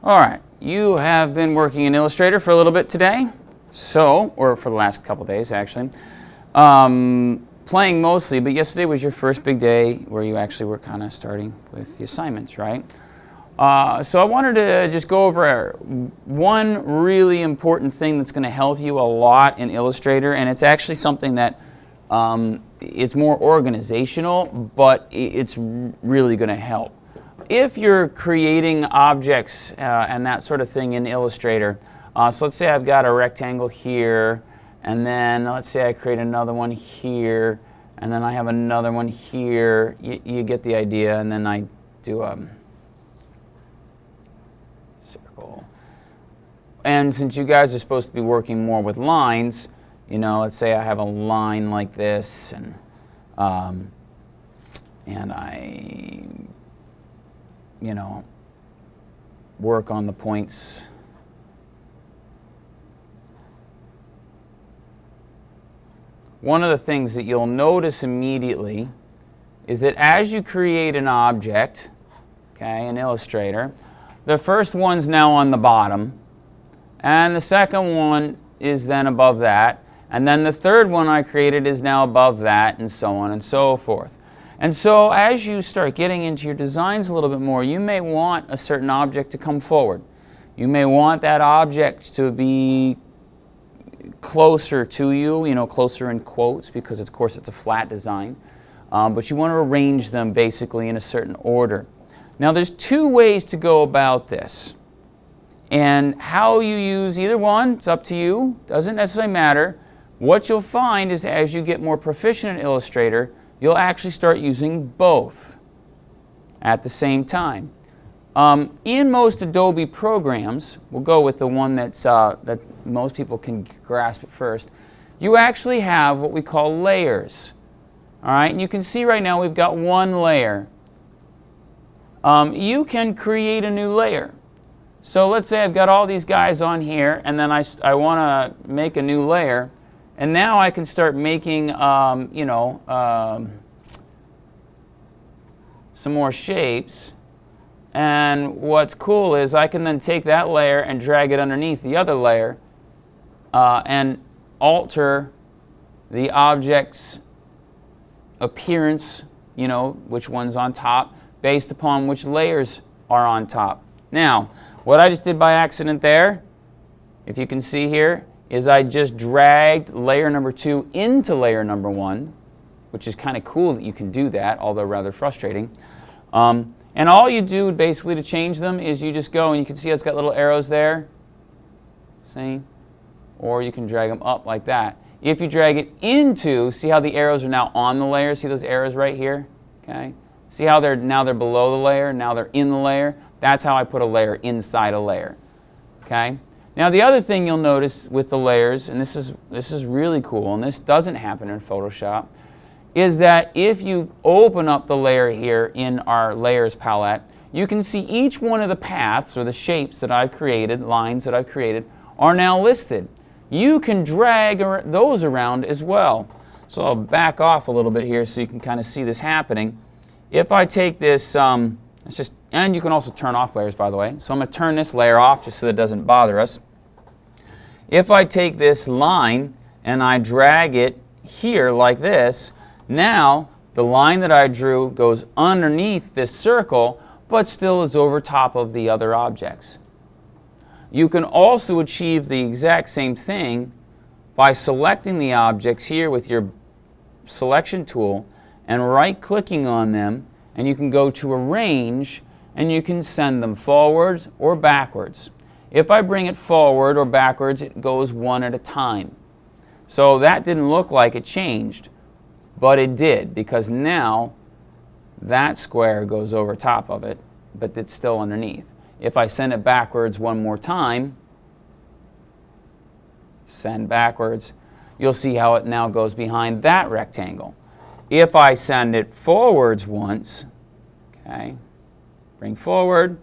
All right, you have been working in Illustrator for a little bit today, or for the last couple days actually. Playing mostly, but yesterday was your first big day where you actually were kind of starting with the assignments, right? So I wanted to just go over one really important thing that's going to help you a lot in Illustrator, and it's actually something that it's more organizational, but it's really going to help. If you're creating objects and that sort of thing in Illustrator, so let's say I've got a rectangle here, and then let's say I create another one here, and then I have another one here. You get the idea, and then I do a circle. And since you guys are supposed to be working more with lines, you know, let's say I have a line like this, and I, you know, work on the points. One of the things that you'll notice immediately is that as you create an object, okay, in Illustrator, the first one's now on the bottom, and the second one is then above that, and then the third one I created is now above that, and so on and so forth. And so as you start getting into your designs a little bit more, you may want a certain object to come forward. You may want that object to be closer to you, you know, closer in quotes, because of course it's a flat design. But you want to arrange them basically in a certain order. Now there's two ways to go about this. And how you use either one, it's up to you, doesn't necessarily matter. What you'll find is as you get more proficient in Illustrator, you'll actually start using both at the same time. In most Adobe programs, we'll go with the one that's, that most people can grasp at first, you actually have what we call layers. All right, and you can see right now we've got one layer. You can create a new layer. So let's say I've got all these guys on here, and then I want to make a new layer. And now I can start making, you know, some more shapes. And what's cool is I can then take that layer and drag it underneath the other layer and alter the object's appearance, you know, which one's on top, based upon which layers are on top. Now, what I just did by accident there, if you can see here, is I just dragged layer number 2 into layer number 1, which is kind of cool that you can do that, although rather frustrating. And all you do basically to change them is you just go, and you can see it's got little arrows there, see? Or you can drag them up like that. If you drag it into, see how the arrows are now on the layer? See those arrows right here? Okay. See how now they're below the layer, now they're in the layer? That's how I put a layer inside a layer. Okay? Now the other thing you'll notice with the layers, and this is really cool, and this doesn't happen in Photoshop, is that if you open up the layer here in our layers palette, you can see each one of the paths or the shapes that I've created, lines that I've created, are now listed. You can drag those around as well. So I'll back off a little bit here so you can kind of see this happening. If I take this, and you can also turn off layers, by the way. So I'm going to turn this layer off just so that it doesn't bother us. If I take this line and I drag it here like this, now the line that I drew goes underneath this circle, but still is over top of the other objects. You can also achieve the exact same thing by selecting the objects here with your selection tool and right-clicking on them, and you can go to Arrange, and you can send them forwards or backwards. If I bring it forward or backwards, it goes one at a time. So that didn't look like it changed, but it did, because now that square goes over top of it, but it's still underneath. If I send it backwards one more time, send backwards, you'll see how it now goes behind that rectangle. If I send it forwards once, okay, bring forward,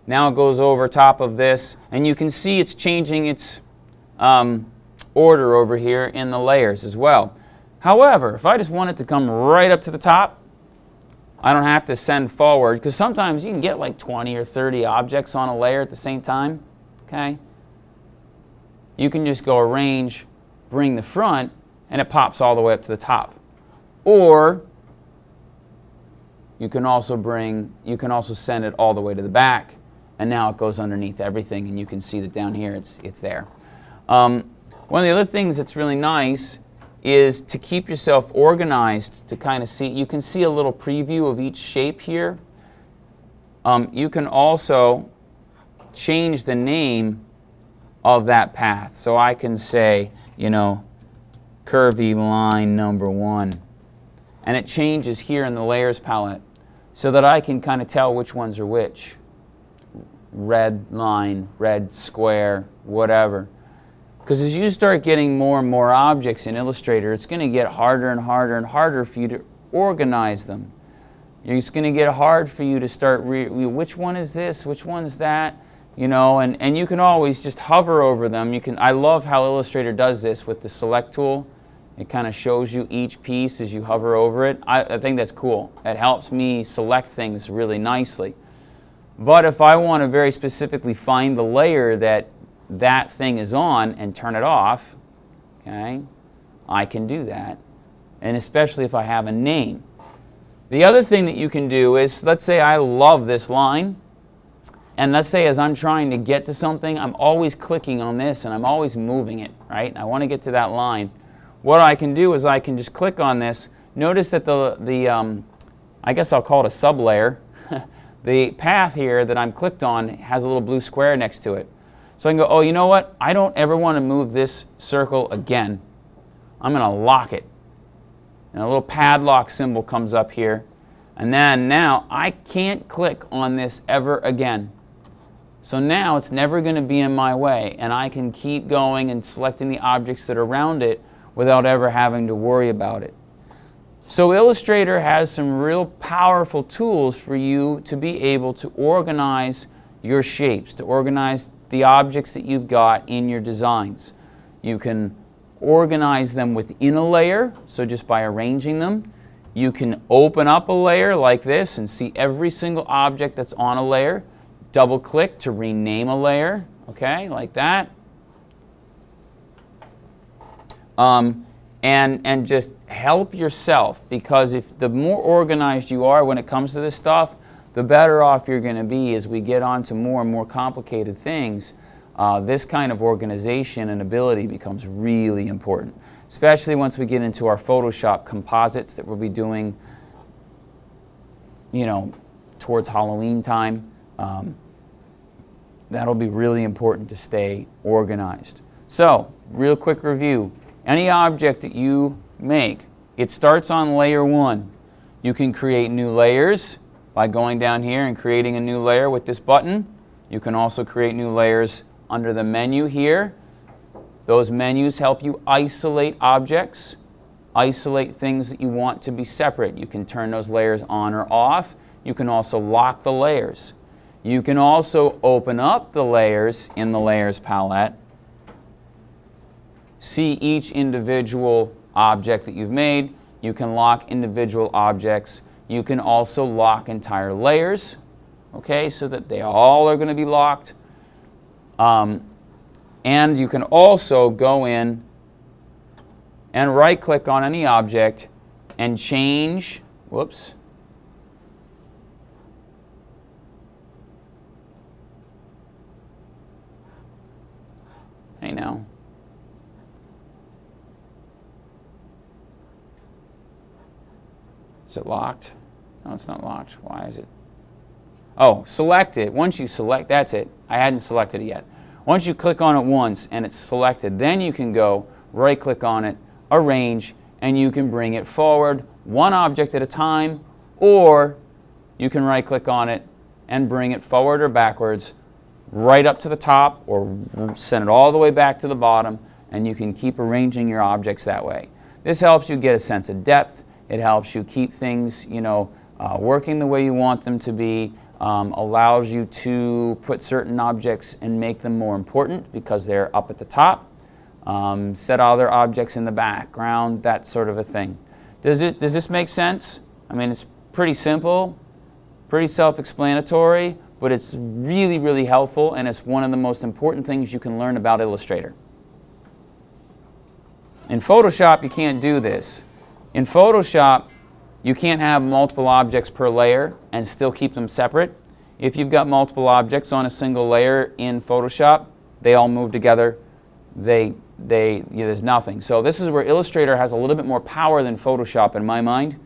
now it goes over top of this, and you can see it's changing its order over here in the layers as well. However, if I just want it to come right up to the top, I don't have to send forward, because sometimes you can get like 20 or 30 objects on a layer at the same time. Okay? You can just go arrange, bring the front, and it pops all the way up to the top. Or you can also send it all the way to the back, and now it goes underneath everything, and you can see that down here it's there. One of the other things that's really nice is to keep yourself organized, to kind of see. You can see a little preview of each shape here. You can also change the name of that path. So I can say, you know, curvy line number 1. And it changes here in the layers palette so that I can kind of tell which ones are which. Red line, red square, whatever. Because as you start getting more and more objects in Illustrator, it's going to get harder and harder and harder for you to organize them. It's going to get hard for you to start, which one is this, which one's that, you know, and you can always just hover over them. I love how Illustrator does this with the select tool. It kind of shows you each piece as you hover over it. I think that's cool. It helps me select things really nicely. But if I want to very specifically find the layer that thing is on and turn it off, okay, I can do that, and especially if I have a name. The other thing that you can do is, let's say I love this line, and let's say as I'm trying to get to something, I'm always clicking on this and I'm always moving it, right? I want to get to that line. What I can do is I can just click on this. Notice that I guess I'll call it a sublayer. The path here that I'm clicked on has a little blue square next to it. So I can go, oh, you know what? I don't ever want to move this circle again. I'm going to lock it. And a little padlock symbol comes up here. And then now I can't click on this ever again. So now it's never going to be in my way. And I can keep going and selecting the objects that are around it without ever having to worry about it. So Illustrator has some real powerful tools for you to be able to organize your shapes, to organize the objects that you've got in your designs. You can organize them within a layer, so just by arranging them. You can open up a layer like this and see every single object that's on a layer. Double click to rename a layer, okay, like that. And just help yourself, because if the more organized you are when it comes to this stuff, the better off you're going to be as we get on to more and more complicated things. This kind of organization and ability becomes really important, especially once we get into our Photoshop composites that we'll be doing, you know, towards Halloween time. That'll be really important to stay organized. So, real quick review. Any object that you make, it starts on layer 1. You can create new layers by going down here and creating a new layer with this button. You can also create new layers under the menu here. Those menus help you isolate objects, isolate things that you want to be separate. You can turn those layers on or off. You can also lock the layers. You can also open up the layers in the Layers palette, see each individual object that you've made. You can lock individual objects. You can also lock entire layers, okay, so that they all are going to be locked. And you can also go in and right-click on any object and change, whoops, hey now. Is it locked? No, it's not locked. Why is it? Oh, select it. Once you select, that's it. I hadn't selected it yet. Once you click on it once and it's selected, then you can go right-click on it, arrange, and you can bring it forward one object at a time, or you can right-click on it and bring it forward or backwards, right up to the top, or send it all the way back to the bottom, and you can keep arranging your objects that way. This helps you get a sense of depth. It helps you keep things, you know, working the way you want them to be, allows you to put certain objects and make them more important because they're up at the top, set other objects in the background, that sort of a thing. Does this make sense? I mean, it's pretty simple, pretty self-explanatory, but it's really, really helpful, and it's one of the most important things you can learn about Illustrator. In Photoshop, you can't do this. In Photoshop, you can't have multiple objects per layer and still keep them separate. If you've got multiple objects on a single layer in Photoshop, they all move together. There's nothing. So this is where Illustrator has a little bit more power than Photoshop in my mind,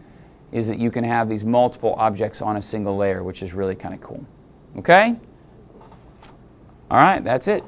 is that you can have these multiple objects on a single layer, which is really kind of cool. Okay? All right, that's it.